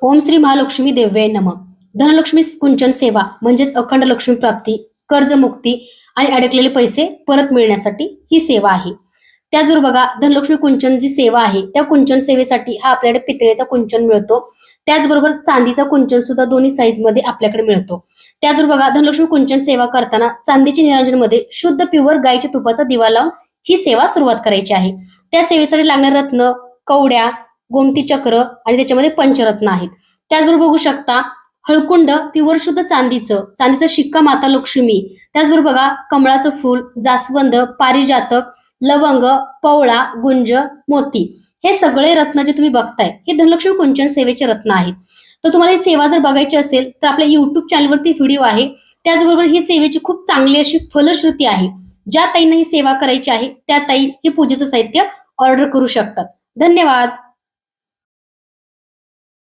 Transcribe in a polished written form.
ओम श्री महालक्ष्मी देव्ये नमः. धनलक्ष्मी कुंचन सेवा म्हणजेच अखंड लक्ष्मी प्राप्ती, कर्जमुक्ती आणि अडकलेले पैसे परत मिळण्यासाठी ही सेवा आहे. त्याचबरोबर बघा, धनलक्ष्मी कुंचन जी सेवा आहे त्या कुंचन सेवेसाठी हा आपल्याकडे पितळेचा कुंचन मिळतो. त्याचबरोबर चांदीचा कुंचन सुद्धा दोन्ही साईज मध्ये आपल्याकडे मिळतो. त्याचबरोबर बघा, धनलक्ष्मी कुंचन सेवा करताना चांदीच्या निरांजन मध्ये शुद्ध प्युअर गायीच्या तुपाचा दिवा लावून ही सेवा सुरुवात करायची आहे. त्या सेवेसाठी लागणारे रत्न, कवड्या, गोमती चक्र आणि त्याच्यामध्ये पंचरत्न आहेत. त्याचबरोबर बघू शकता, हळकुंड प्युअर शुद्ध चांदीचा शिक्का माता लक्ष्मी. त्याचबरोबर बघा, कमळाचं फूल, जास्वंद, पारिजातक, लवंग, पवळा, गुंज, मोती हे सगळे रत्न जे तुम्ही बघताय हे धनलक्ष्मी कुंचन सेवेचे रत्न आहेत. तर तुम्हाला ही सेवा जर बघायची असेल तर आपल्या युट्यूब चॅनलवरती व्हिडिओ आहे. त्याचबरोबर ही सेवेची खूप चांगली अशी फलश्रुती आहे. ज्या ताईंना ही सेवा करायची आहे त्या ताई हे पूजेचं साहित्य ऑर्डर करू शकतात. धन्यवाद.